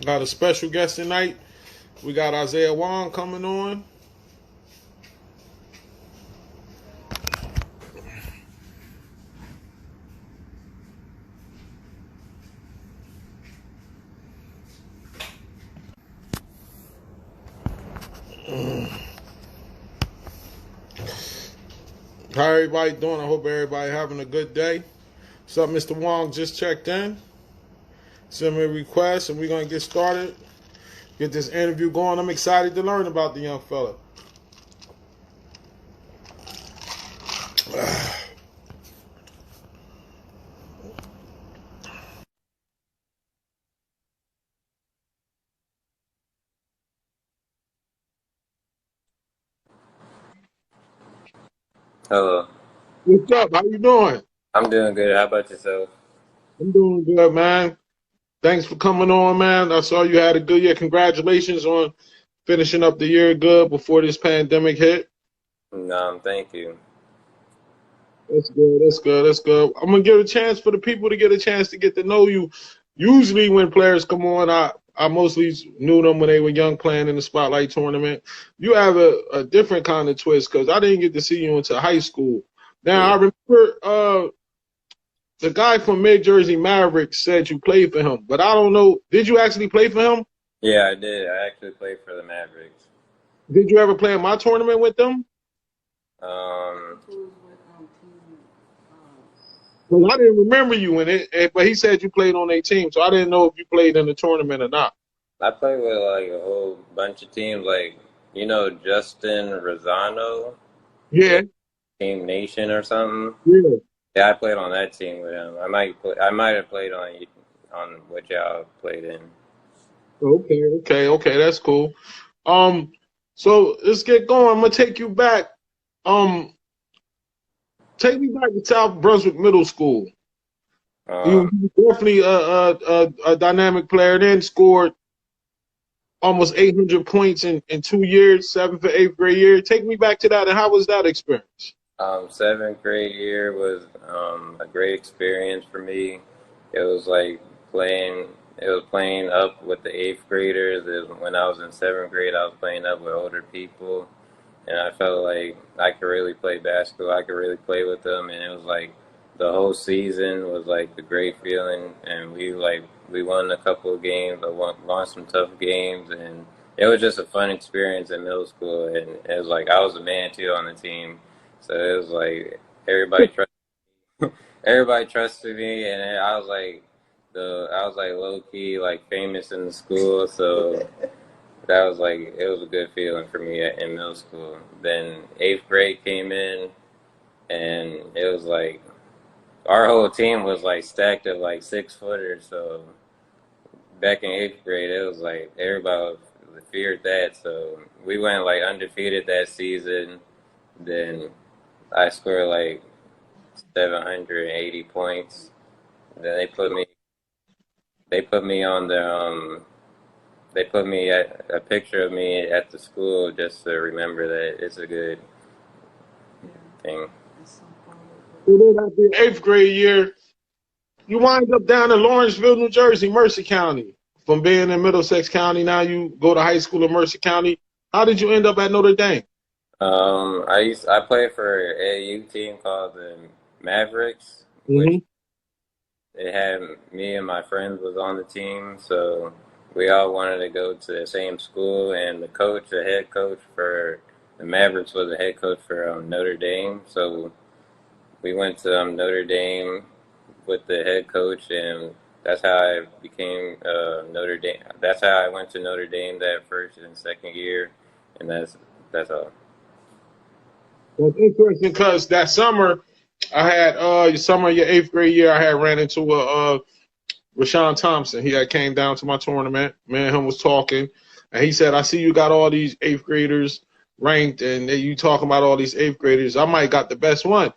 Got a special guest tonight. We got Isaiah Wong coming on. How everybody doing? I hope everybody having a good day. What's up, Mr. Wong? Just checked in. Send me a request, and we're going to get started. Get this interview going. I'm excited to learn about the young fella. Hello. What's up? How you doing? I'm doing good. How about yourself? I'm doing good, man. Thanks for coming on, man. I saw you had a good year. Congratulations on finishing up the year good before this pandemic hit. Thank you. That's good. That's good. That's good. I'm gonna give a chance for the people to get a chance to get to know you. Usually, when players come on, I mostly knew them when they were young, playing in the Spotlight tournament. You have a different kind of twist because I didn't get to see you until high school. Now I remember the guy from Mid Jersey Mavericks said you played for him, but I don't know. Did you actually play for him? Yeah, I did. I actually played for the Mavericks. Did you ever play in my tournament with them? Well, I didn't remember you in it, but he said you played on their team, so I didn't know if you played in the tournament or not. I played with like a whole bunch of teams, like Justin Rosano. Yeah. Team Nation or something. Yeah. Yeah, I played on that team with him. I might have played on what y'all played in. Okay. That's cool. So let's get going. I'm gonna take you back. Take me back to South Brunswick Middle School. You definitely a dynamic player. Then scored almost 800 points in 2 years, 7th or 8th grade year. Take me back to that, and how was that experience? 7th grade year was a great experience for me. It was like playing up with the 8th graders. When I was in 7th grade, I was playing up with older people, and I felt like I could really play basketball. I could really play with them, and it was like the whole season was like a great feeling. And we won a couple of games. I won some tough games, and it was just a fun experience in middle school. And it was like I was a man too on the team. So it was like everybody trusted me, and I was like low key like famous in the school. So that was like it was a good feeling for me in middle school. Then 8th grade came in, and it was like our whole team was like stacked of like 6-footers. So back in 8th grade, it was like everybody feared that. So we went like undefeated that season. Then I scored like 780 points. Then they put me on they put me at a picture of me at the school just to remember that it's a good thing. So then after the 8th grade year, you wind up down in Lawrenceville, New Jersey, Mercer County. From being in Middlesex County, now you go to high school in Mercer County. How did you end up at Notre Dame? I played for a AU team called the Mavericks, which it had me and my friends was on the team, so we all wanted to go to the same school. And the head coach for the Mavericks was the head coach for Notre Dame, so we went to Notre Dame with the head coach, and that's how I became Notre Dame. That's how I went to Notre Dame that first and second year, and that's all. Well, it's interesting because that summer I had your 8th grade year, I had ran into Rashawn Thompson. He had came down to my tournament. Me and him was talking, and he said, "I see you got all these 8th graders ranked, and you talking about all these eighth graders. I might got the best one.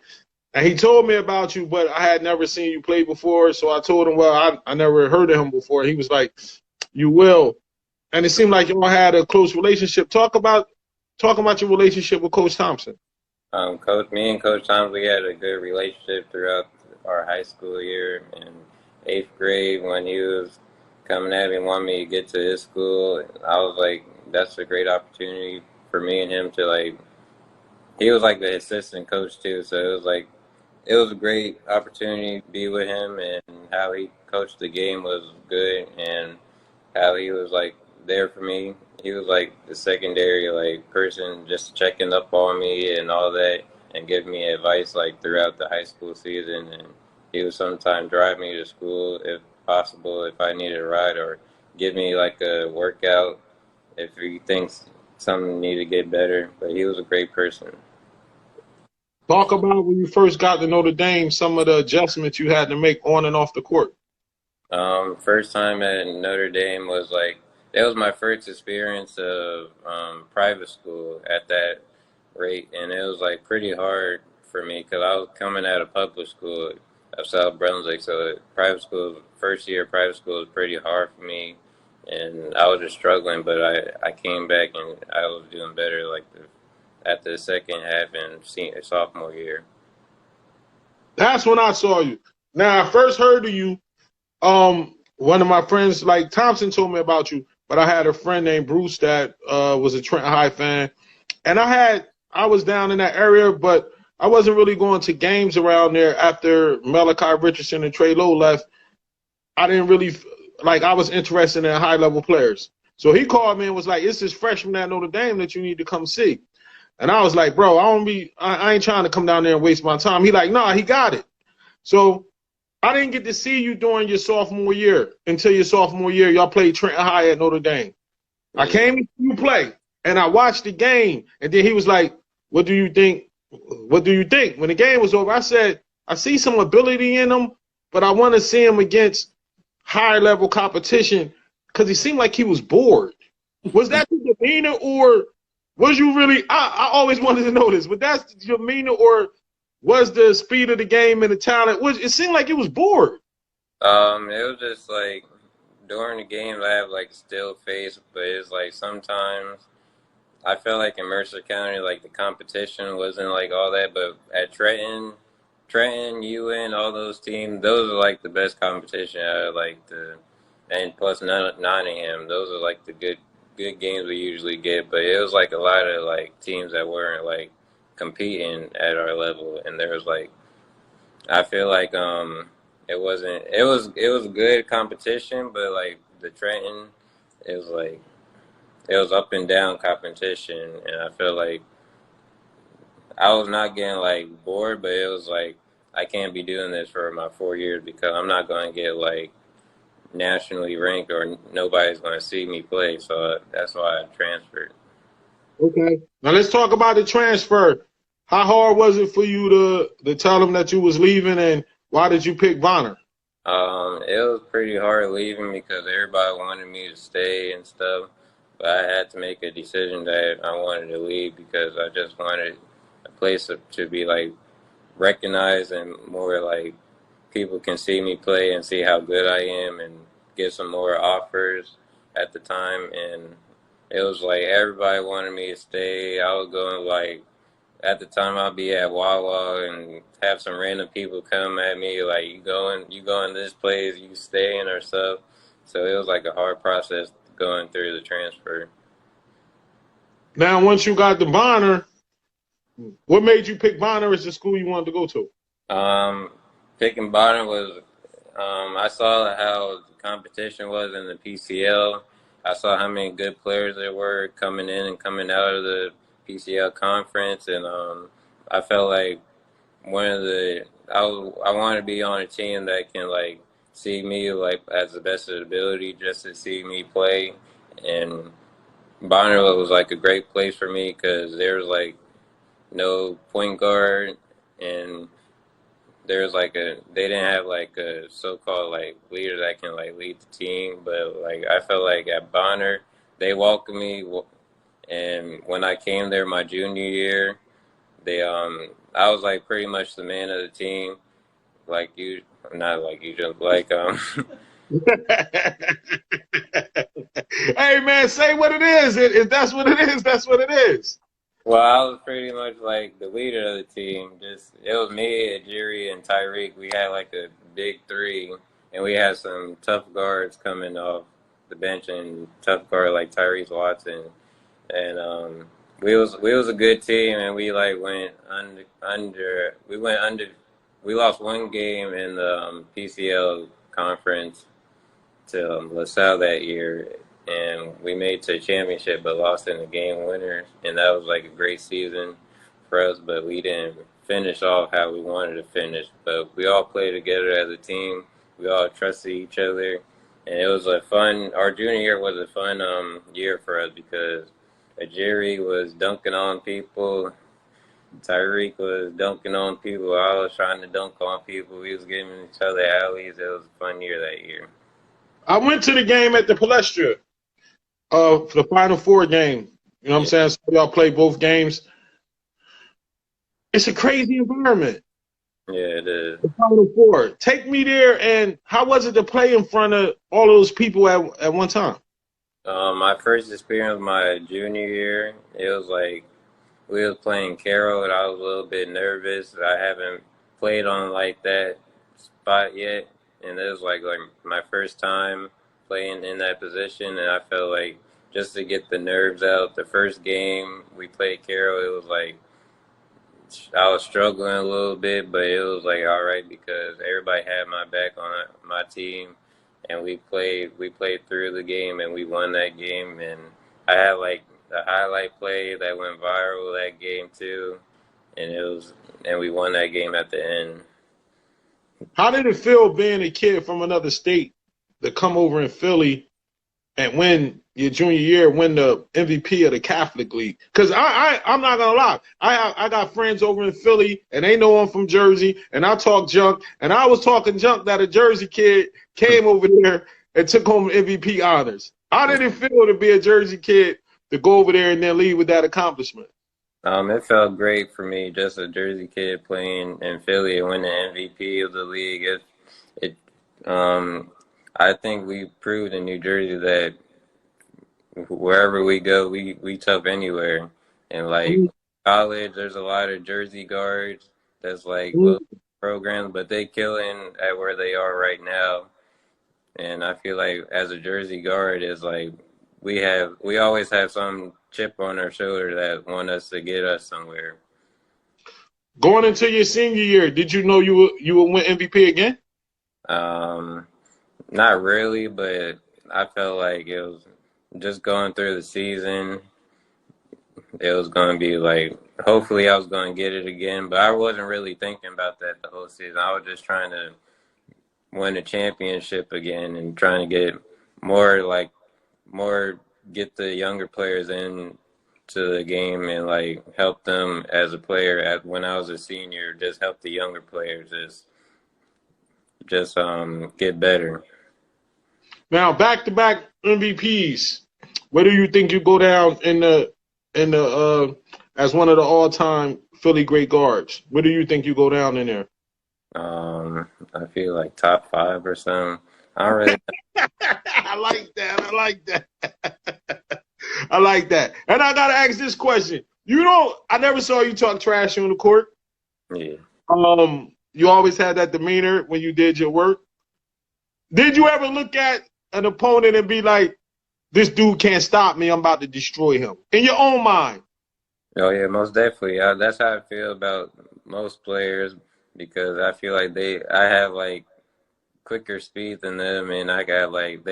And he told me about you, but I had never seen you play before. So I told him, well, I never heard of him before. He was like, you will. And it seemed like y'all had a close relationship. Talk about your relationship with Coach Thompson. Me and Coach Thompson, we had a good relationship throughout our high school year. In eighth grade, when he was coming at me, wanting me to get to his school, I was like, that's a great opportunity for me and him to like. He was like the assistant coach too, so it was a great opportunity to be with him, and how he coached the game was good, and how he was like there for me. He was like the secondary like person, just checking up on me and all that, and giving me advice like throughout the high school season. And he would sometimes drive me to school if possible, if I needed a ride, or give me like a workout if he thinks something needed to get better. But he was a great person. Talk about when you first got to Notre Dame, some of the adjustments you had to make on and off the court. First time at Notre Dame was like, that was my first experience of private school at that rate, and it was like pretty hard for me because I was coming out of public school of South Brunswick, so private school, first year private school was pretty hard for me, and I was just struggling. But I came back and I was doing better like at the second half and sophomore year. That's when I saw you. Now, I first heard of you. One of my friends, like Thompson, told me about you, but I had a friend named Bruce that was a Trenton High fan, and I was down in that area, but I wasn't really going to games around there after Malachi Richardson and Trey Lowe left. I didn't really like. I was interested in high level players, so he called me and was like, "It's this freshman at Notre Dame that you need to come see." And I was like, "Bro, I ain't trying to come down there and waste my time." He like, "Nah, he got it." So I didn't get to see you during your sophomore year until your sophomore year. Y'all played Trenton High at Notre Dame. I came to see you play, and I watched the game. And then he was like, "What do you think? What do you think?" When the game was over, I said, "I see some ability in him, but I want to see him against high-level competition because he seemed like he was bored." Was that the demeanor, or was you really – I always wanted to know this. Was that your demeanor, or – was the speed of the game and the talent? It seemed like it was bored. It was just like during the games I have like still face, but it's like sometimes I felt like in Mercer County like the competition wasn't like all that, but at Trenton, UN, all those teams, those are like the best competition. I like and plus Nottingham, those are like the good games we usually get. But it was like a lot of like teams that weren't like competing at our level, and there was like I feel like it was good competition, but like the Trenton, it was up and down competition, and I feel like I was not getting like bored, but it was like I can't be doing this for my 4 years because I'm not going to get like nationally ranked or nobody's going to see me play, so that's why I transferred. Okay. Now let's talk about the transfer. How hard was it for you to tell them that you was leaving, and why did you pick Bonner? It was pretty hard leaving because everybody wanted me to stay and stuff, but I had to make a decision that I wanted to leave because I just wanted a place to be like recognized and more like people can see me play and see how good I am and get some more offers at the time. And it was like everybody wanted me to stay. I was going like at the time I'd be at Wawa and have some random people come at me like you going this place, you staying or stuff. So it was like a hard process going through the transfer. Now, once you got the Bonner, what made you pick Bonner as the school you wanted to go to? Picking Bonner was I saw how the competition was in the PCL. I saw how many good players there were coming in and coming out of the PCL conference, and I felt like I want to be on a team that can like see me like as the best of the ability, just to see me play. And Bonner was like a great place for me because there was like no point guard, and there was like they didn't have like a so-called like leader that can like lead the team. But like I felt like at Bonner they welcomed me And when I came there my junior year, they I was like pretty much the man of the team, like you, not like you, just like Hey man, say what it is. If that's what it is, that's what it is. Well, I was pretty much like the leader of the team. Just it was me, Jerry, and Tyreek. We had like a big three, and we had some tough guards coming off the bench, and tough guard like Tyrese Watson. And we was a good team, and we like went under. We went under. We lost one game in the PCL conference to LaSalle that year, and we made to a championship, but lost in the game winner, and that was like a great season for us. But we didn't finish off how we wanted to finish. But we all played together as a team. We all trusted each other, and it was a fun. Our junior year was a fun year for us because Jerry was dunking on people. Tyreek was dunking on people. I was trying to dunk on people. We was giving each other alleys. It was a fun year that year. I went to the game at the Palestra, for the Final Four game. You know what I'm saying? So y'all play both games. It's a crazy environment. Yeah, it is. The Final Four. Take me there, and how was it to play in front of all those people at one time? My first experience my junior year, it was like we was playing Carroll, and I was a little bit nervous. I haven't played on like that spot yet, and it was like my first time playing in that position, and I felt like just to get the nerves out. The first game we played Carroll, it was like I was struggling a little bit, but it was like all right because everybody had my back on my team, and we played through the game and we won that game. And I had like the highlight play that went viral that game too, and we won that game at the end. How did it feel being a kid from another state to come over in Philly and win your junior year, win the MVP of the Catholic League? Because I'm not gonna lie, I got friends over in Philly and they know I'm from Jersey, and I talk junk, and I was talking junk that a Jersey kid came over there and took home MVP honors. How did it feel to be a Jersey kid to go over there and then leave with that accomplishment? It felt great for me, just a Jersey kid playing in Philly and winning MVP of the league. I think we proved in New Jersey that wherever we go, we tough anywhere. And like college, there's a lot of Jersey guards that's like low programs, but they killing at where they are right now. And I feel like as a Jersey guard, it's like we always have some chip on our shoulder that want us to get us somewhere. Going into your senior year, did you know you would win MVP again? Not really, but I felt like it was just going through the season. It was going to be like, hopefully I was going to get it again, but I wasn't really thinking about that the whole season. I was just trying to win a championship again and trying to get more get the younger players in to the game and like help them as a player. When I was a senior, just help the younger players just get better. Now, back-to-back MVPs. Where do you think you go down in the as one of the all-time Philly great guards? Where do you think you go down in there? I feel like top 5 or something. I don't really. I like that. I like that. I like that. And I gotta ask this question. I never saw you talk trash on the court. Yeah. You always had that demeanor when you did your work. Did you ever look at an opponent and be like, this dude can't stop me, I'm about to destroy him? In your own mind. Oh yeah, most definitely. That's how I feel about most players because I feel like I have like quicker speed than them, and they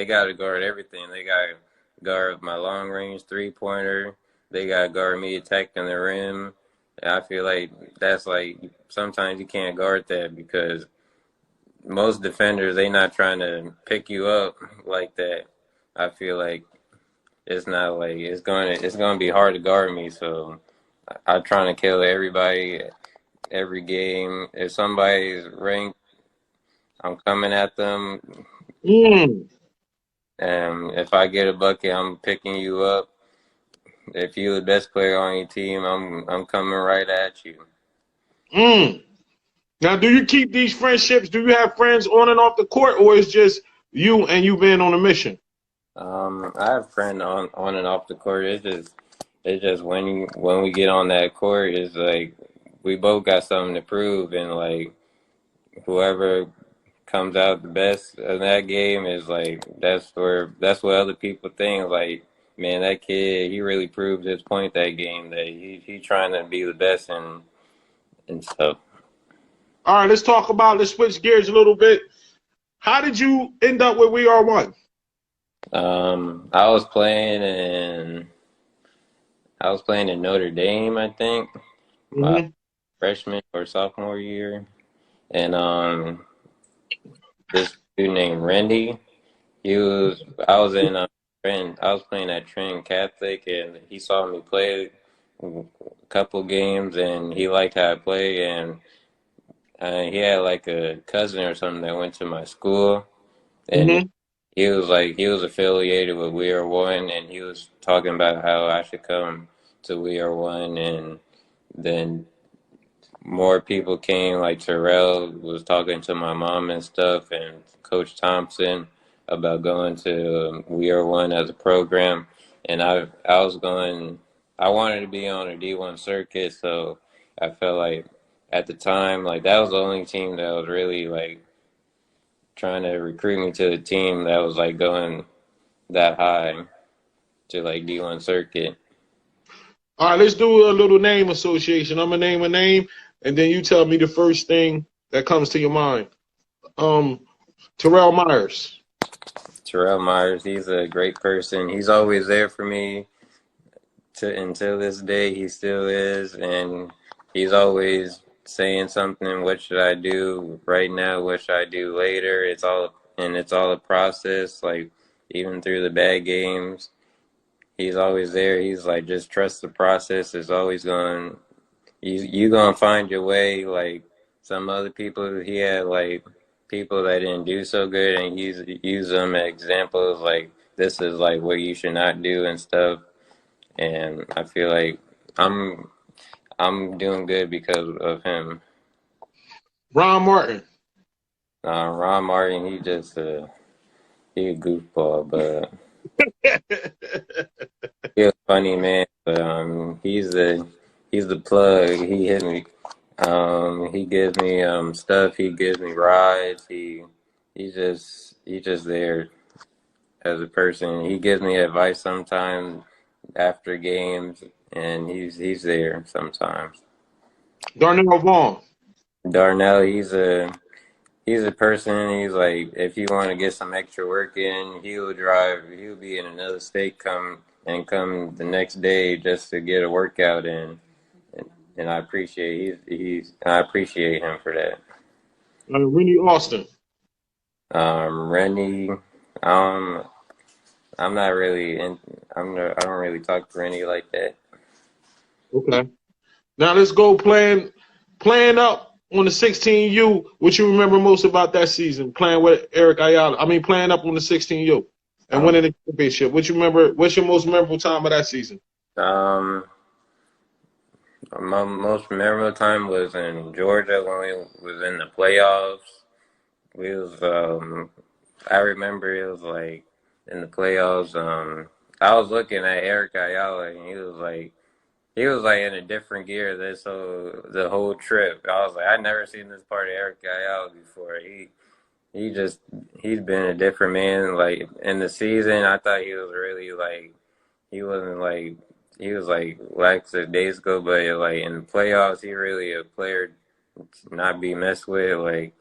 got to guard everything. They got to guard my long range 3-pointer. They got to guard me attacking the rim. And I feel like that's like sometimes you can't guard that because most defenders they not trying to pick you up like that. I feel like it's not like it's gonna be hard to guard me. So I'm trying to kill everybody every game. If somebody's ranked, I'm coming at them. Mm. And if I get a bucket, I'm picking you up. if you're the best player on your team, I'm coming right at you. Mm. Now, do you keep these friendships? Do you have friends on and off the court, or it's just you and you being on a mission? I have friends on and off the court. It's just when we get on that court, it's like we both got something to prove, and like whoever comes out the best in that game is like that's what other people think. Like, man, that kid, he really proved his point that game that he trying to be the best and stuff. All right, let's switch gears a little bit. How did you end up where we are one? I was playing in Notre Dame, I think, my Mm-hmm. freshman or sophomore year, and this dude named Randy. He was I was in I was playing at Trent Catholic, and he saw me play a couple games, and he liked how I play, and he had like a cousin or something that went to my school, and Mm-hmm. he was affiliated with We Are One, and he was talking about how I should come to We Are One, and then more people came, like Terrell was talking to my mom and stuff, and Coach Thompson about going to We Are One as a program. And I was going, I wanted to be on a D1 circuit, so I felt like at the time, like that was the only team that was really like trying to recruit me to the team that was like going that high to like D1 circuit. All right, let's do a little name association. I'm gonna name a name, and then you tell me the first thing that comes to your mind. Um, Terrell Myers. Terrell Myers, he's a great person. He's always there for me. Until this day, he still is, and he's always saying something. What should I do right now? What should I do later? It's all a process. Like even through the bad games, he's always there. He's like, just trust the process. It's always going. You gonna find your way. Like some other people, he had like people that didn't do so good, and use them as examples. Like this is like what you should not do and stuff. And I feel like I'm I'm doing good because of him. Ron Martin. Ron Martin, he a goofball, but he's a funny man. But he's the plug. He hit me. He gives me stuff. He gives me rides. He's just there as a person. He gives me advice sometimes after games, and he's there sometimes. Darnell Vaughn. Darnell, he's a person. He's like, if you want to get some extra work in, he'll drive. He'll be in another state, come the next day just to get a workout in. And I appreciate him for that. Rennie Austin. Rennie, um, I'm not really in. I don't really talk to Rennie like that. Okay. Now let's go playing up on the 16U. What you remember most about that season? Playing with Eric Ayala. I mean, playing up on the 16U and Um, winning the championship. What you remember? What's your most memorable time of that season? um, my most memorable time was in Georgia when we was in the playoffs. We was I remember it was like in the playoffs. I was looking at Eric Ayala, and he was like in a different gear the whole trip. I was like, I never seen this part of Eric Ayala before. He just he's been a different man. Like in the season, I thought he was really like he wasn't like he was like lackadaisical, but like in the playoffs, he really a player to not be messed with. Like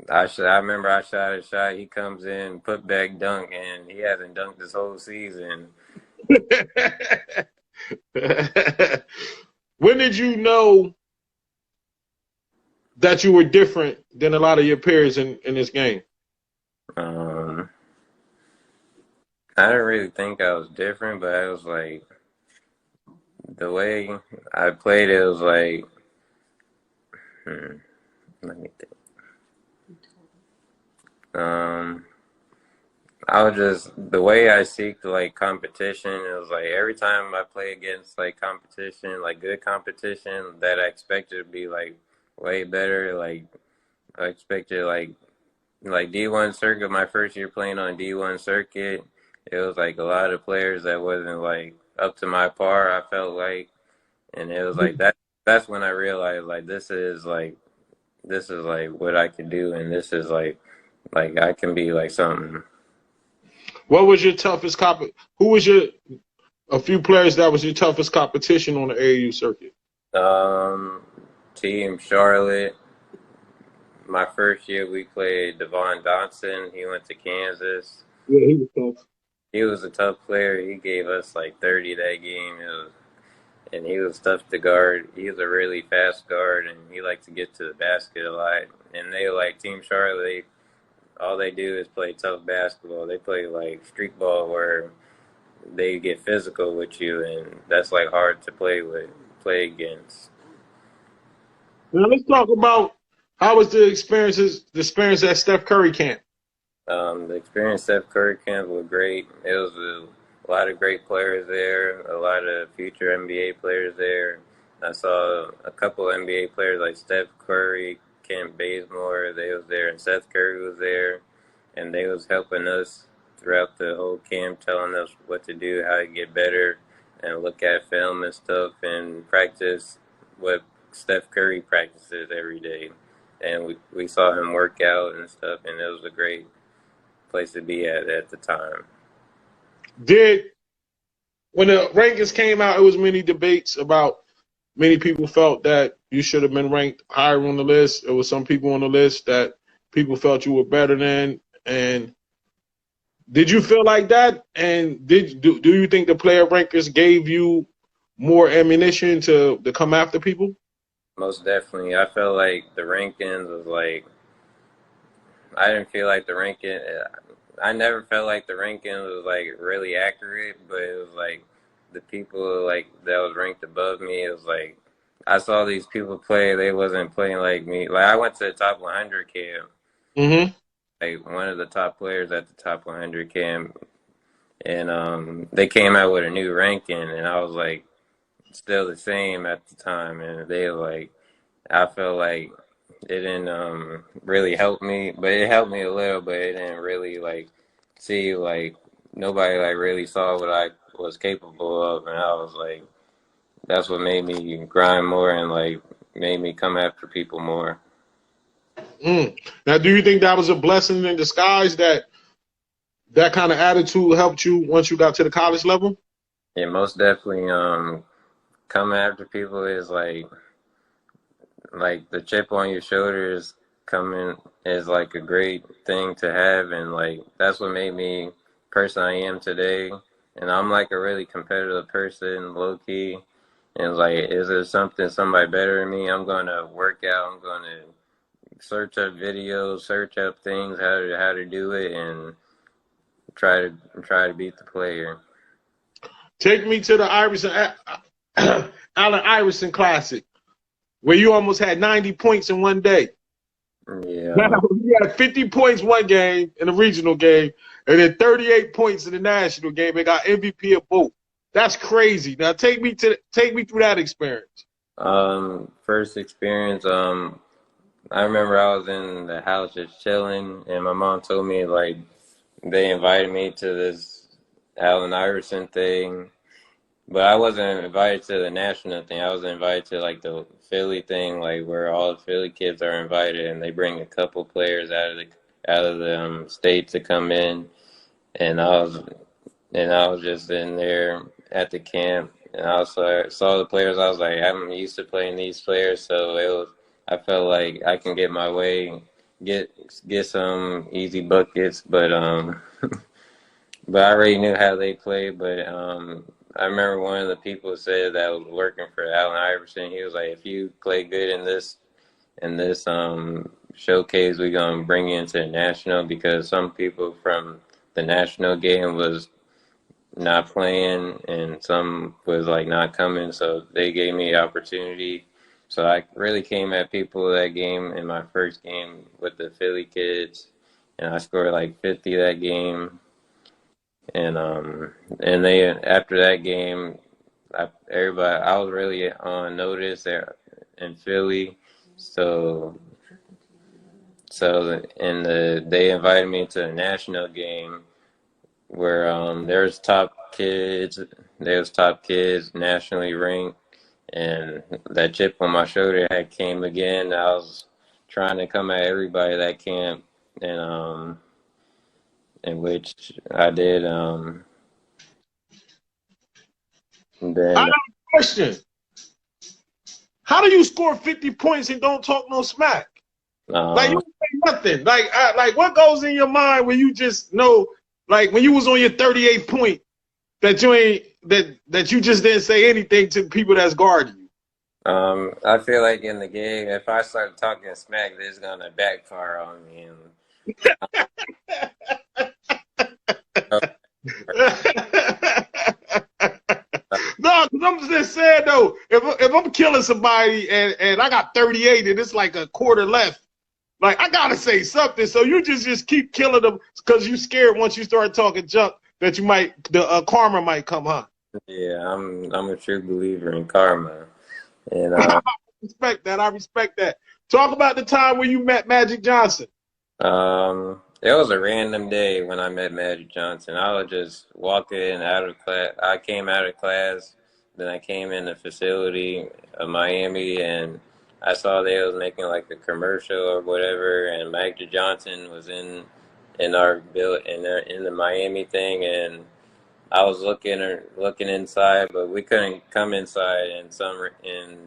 I remember I shot a shot. He comes in, put back dunk, and he hasn't dunked this whole season. When did you know that you were different than a lot of your peers in this game? Um, I didn't really think I was different, but I was like the way I played. It was like, let me think. Um, I was just the way I seek like competition. It was like every time I play against like competition, like good competition that I expected to be like way better. Like I expected like D1 circuit. My first year playing on D1 circuit, it was like a lot of players that wasn't like up to my par. I felt like, and it was like that. That's when I realized like this is like what I could do, and this is like I can be like something. What was your toughest Who was your a few players that was your toughest competition on the AAU circuit? Um, Team Charlotte. My first year, we played Devon Dotson. He went to Kansas. Yeah, he was tough. He was a tough player. He gave us like 30 that game. And he was tough to guard. He was a really fast guard, and he liked to get to the basket a lot. And they like Team Charlotte. All they do is play tough basketball. They play like street ball where they get physical with you, and that's like hard to play against. Now let's talk about how was the experience at Steph Curry camp. The experience at Curry camp was great. It was a lot of great players there, a lot of future NBA players there. I saw a couple NBA players like Steph Curry, Kent Bazemore. They was there, and Seth Curry was there, and they was helping us throughout the whole camp, telling us what to do, how to get better, and look at film and stuff, and practice what Steph Curry practices every day. And we saw him work out and stuff, and it was a great place to be at the time. Did when the rankings came out, it was many debates about many people felt that you should have been ranked higher on the list. There was some people on the list that people felt you were better than. And did you feel like that? And do you think the player rankers gave you more ammunition to come after people? Most definitely. I felt like the rankings was like, I didn't feel like the ranking, I never felt like the ranking was like really accurate, but it was like the people like that was ranked above me. It was like I saw these people play. They wasn't playing like me. Like I went to the top 100 camp, Mm-hmm. like one of the top players at the top 100 camp, and they came out with a new ranking, and I was like still the same at the time, and they were like I felt like it didn't really help me, but it helped me a little, but it didn't really like see like nobody like really saw what I was capable of, and I was like that's what made me grind more and like made me come after people more. Mm. Now, do you think that was a blessing in disguise that that kind of attitude helped you once you got to the college level? Yeah, most definitely coming after people is like the chip on your shoulders coming is like a great thing to have, and like that's what made me person I am today. And I'm like a really competitive person, low key. And like, is there somebody better than me? I'm gonna work out. I'm gonna search up videos, search up things how to do it, and try to beat the player. Take me to the Allen Iverson Classic, where you almost had 90 points in one day. Now, Yeah. you had 50 points one game in the regional game, and then 38 points in the national game, and got MVP of both. That's crazy. Now, take me through that experience. First experience. I remember I was in the house just chilling, and my mom told me like they invited me to this Allen Iverson thing, but I wasn't invited to the national thing. I was invited to like the Philly thing, like where all the Philly kids are invited, and they bring a couple players out of the state to come in, and I was just in there at the camp, and I saw the players. I was like, I'm used to playing these players, so it was. I felt like I can get my way, get get some easy buckets, but I already knew how they played. But I remember one of the people said that was working for Allen Iverson. He was like, if you play good in this showcase, we're gonna bring you into the national because some people from the national game was not playing and some was like not coming, so they gave me the opportunity. So I really came at people that game in my first game with the Philly kids, and I scored like 50 that game. And they after that game, I was really on notice there in Philly, so they invited me to a national game where there's top kids nationally ranked, and that chip on my shoulder had came again. I was trying to come at everybody that camp, and in which I did. I Then have a question. How do you score 50 points and don't talk no smack? Like you um, don't say nothing. Like what goes in your mind when you just know, like when you was on your 38 point, that you ain't that you just didn't say anything to people that's guarding you. I feel like in the game, if I start talking smack, this is gonna backfire on me. No, because I'm just saying though, if I'm killing somebody and I got 38 and it's like a quarter left, like I gotta say something. So you just keep killing them because you scared once you start talking junk that you might the karma might come, huh? Yeah, I'm a true believer in karma, and I respect that. I respect that. Talk about the time when you met Magic Johnson. it was a random day when I met Magic Johnson. I was just walking out of class. I came out of class, then I came in the facility of Miami, and I saw they was making like a commercial or whatever, and Magic Johnson was in our build in the Miami thing, and I was looking inside, but we couldn't come inside. And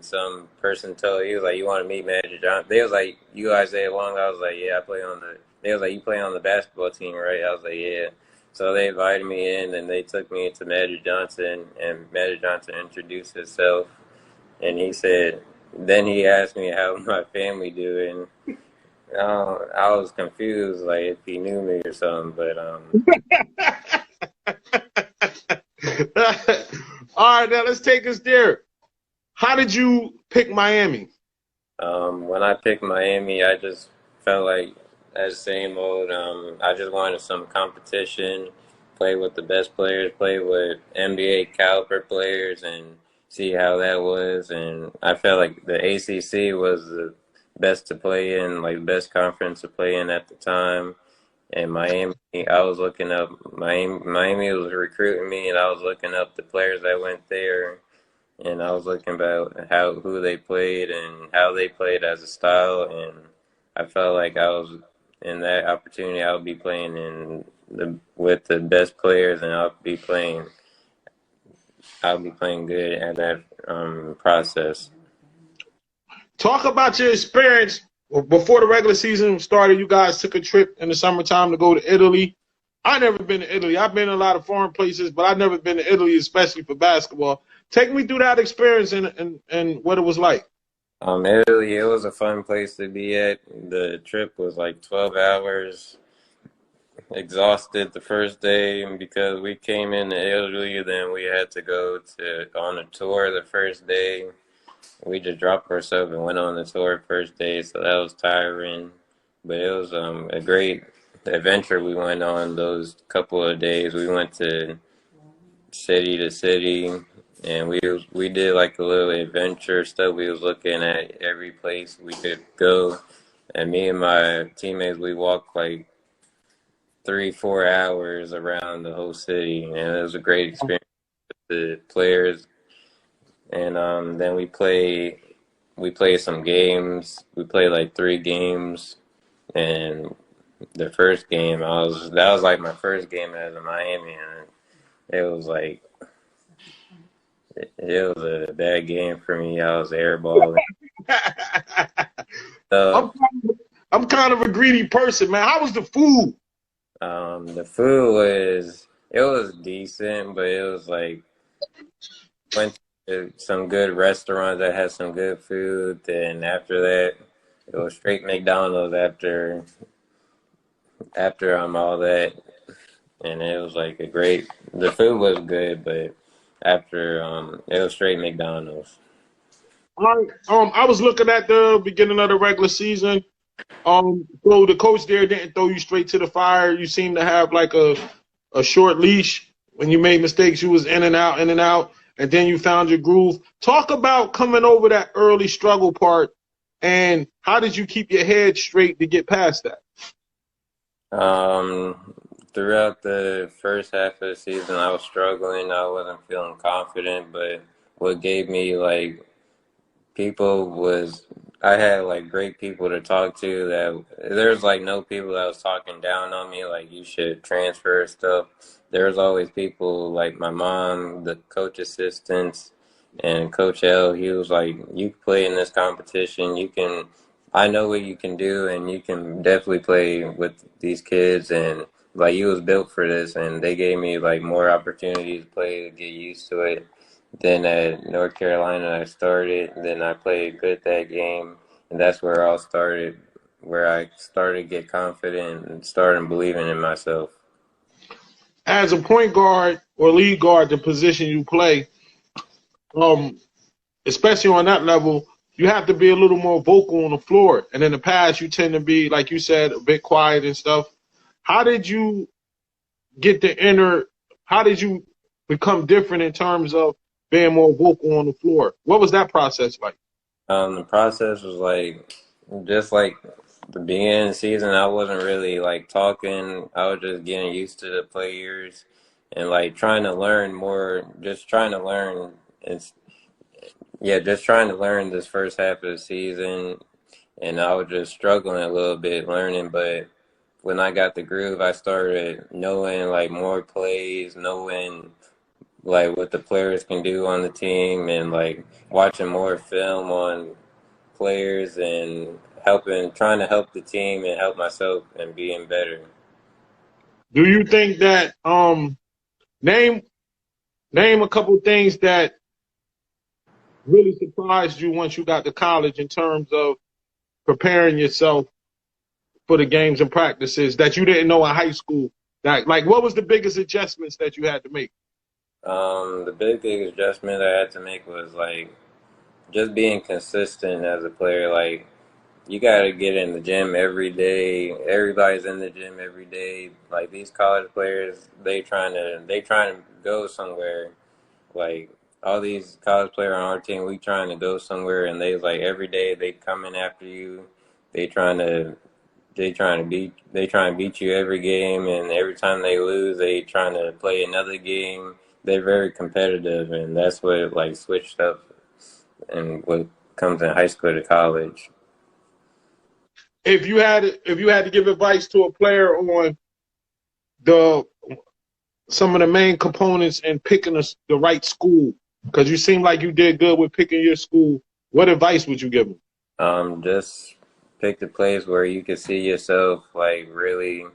some person told he was like, "You want to meet Magic Johnson?" They was like, "You guys stay along." I was like, "Yeah, I play on the." They was like, "You play on the basketball team, right?" I was like, "Yeah." So they invited me in, and they took me to Magic Johnson, and Magic Johnson introduced himself, and he said, then he asked me how my family doing. I was confused, like if he knew me or something, but All right, now let's take us there. How did you pick Miami? When I picked Miami, I just felt like that same old. I just wanted some competition, play with the best players, play with NBA caliber players, and see how that was. And I felt like the ACC was the best to play in, like best conference to play in at the time. And Miami, I was looking up Miami was recruiting me, and I was looking up the players that went there, and I was looking about who they played and how they played as a style, and I felt like I was in that opportunity. I would be playing with the best players, and I'll be playing good at that process. Talk about your experience before the regular season started. You guys took a trip in the summertime to go to Italy. I never been to Italy. I've been in a lot of foreign places, but I've never been to Italy, especially for basketball. Take me through that experience and what it was like. Italy, it was a fun place to be at. The trip was like 12 hours. Exhausted the first day because we came into Italy, then we had to go on a tour the first day. We just dropped ourselves and went on the tour first day, so that was tiring. But it was a great adventure we went on those couple of days. We went to city, and we did like a little adventure stuff. We was looking at every place we could go, and me and my teammates we walked like 3-4 hours around the whole city, and it was a great experience with the players. And then we played some games. We played like 3 games, and the first game that was like my first game as a Miami, and it was like it was a bad game for me. I was airballing. I'm So I'm kind of a greedy person, man. How was the food? the food was decent, but it was like went to some good restaurants that had some good food. Then after that, it was straight McDonald's after all that, and it was like a great. The food was good, but after it was straight McDonald's. I was looking at the beginning of the regular season. So the coach there didn't throw you straight to the fire. You seem to have like a short leash. When you made mistakes, you was in and out, and then you found your groove. Talk about coming over that early struggle part, and how did you keep your head straight to get past that? Throughout the first half of the season, I was struggling. I wasn't feeling confident, but what gave me like people was I had like great people to talk to that there's like no people that was talking down on me like you should transfer stuff. There was always people like my mom, the coach assistants, and Coach L. He was like, you can play in this competition. You can, I know what you can do, and you can definitely play with these kids. And like you was built for this, and they gave me like more opportunities to play to get used to it. Then at North Carolina, I started. Then I played good that game, and that's where I started. Where I started to get confident and started believing in myself. As a point guard or lead guard, the position you play, um, especially on that level, you have to be a little more vocal on the floor. And in the past, you tend to be, like you said, a bit quiet and stuff. How did you get the inner? How did you become different in terms of being more vocal on the floor? What was that process like? The process was like just like the beginning of the season. I wasn't really like talking. I was just getting used to the players and like trying to learn more. Just trying to learn. It's yeah, just trying to learn this first half of the season, and I was just struggling a little bit learning. But when I got the groove, I started knowing like more plays, knowing like what the players can do on the team, and like watching more film on players and trying to help the team and help myself and being better. Do you think that name name a couple things that really surprised you once you got to college in terms of preparing yourself for the games and practices that you didn't know in high school? That like what was the biggest adjustments that you had to make? The biggest adjustment I had to make was like just being consistent as a player. Like you got to get in the gym every day. Everybody's in the gym every day. Like these college players, they trying to go somewhere. Like all these college players on our team, we trying to go somewhere, and they like every day they coming after you. They trying to they try and beat you every game, and every time they lose, they trying to play another game. They're very competitive, and that's what like switched up and what comes in high school to college. If you had to give advice to a player on the some of the main components in picking the right school, because you seem like you did good with picking your school, what advice would you give them? Just pick the place where you can see yourself like really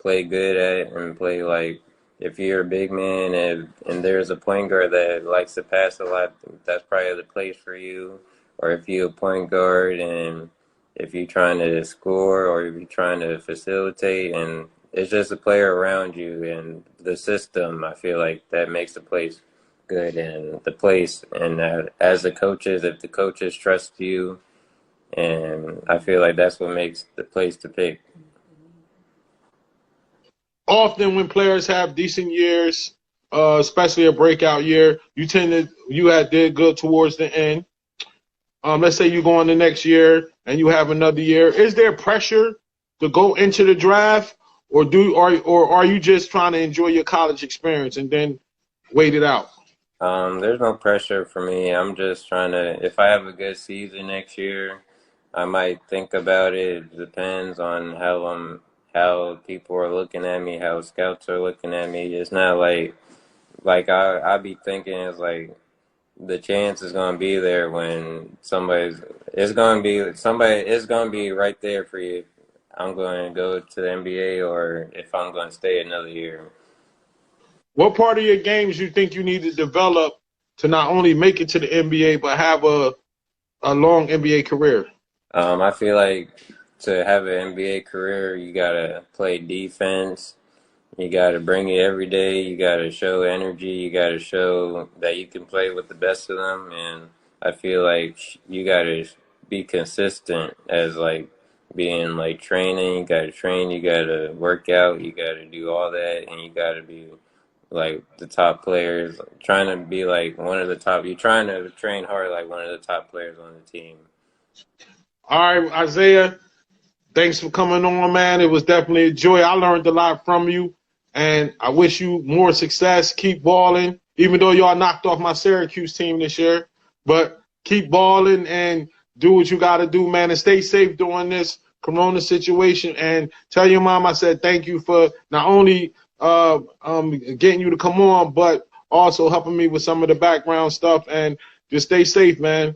play good at and play like if you're a big man and there's a point guard that likes to pass a lot, that's probably the place for you. Or if you're a point guard and if you're trying to score or if you're trying to facilitate and it's just a player around you and the system, I feel like that makes the place good and the place and as the coaches, if the coaches trust you and I feel like that's what makes the place to pick. Often when players have decent years, especially a breakout year, you had did good towards the end. Let's say you go on the next year and you have another year. Is there pressure to go into the draft, or are you just trying to enjoy your college experience and then wait it out? There's no pressure for me. I'm just trying to, if I have a good season next year, I might think about it. It depends on how people are looking at me, how scouts are looking at me. It's not like I be thinking it's like the chance is gonna be there when somebody is gonna be right there for you. I'm going to go to the NBA or if I'm going to stay another year. What part of your games you think you need to develop to not only make it to the NBA but have a long NBA career? I feel like to have an NBA career, you gotta play defense. You gotta bring it every day. You gotta show energy. You gotta show that you can play with the best of them. And I feel like you gotta be consistent as like being like training. You gotta train, you gotta work out, you gotta do all that, and you gotta be like the top players, trying to be like one of the top. You're trying to train hard like one of the top players on the team. All right, Isaiah, thanks for coming on, man. It was definitely a joy. I learned a lot from you, and I wish you more success. Keep balling, even though y'all knocked off my Syracuse team this year. But keep balling and do what you got to do, man, and stay safe during this Corona situation. And tell your mom I said thank you for not only getting you to come on, but also helping me with some of the background stuff. And just stay safe, man.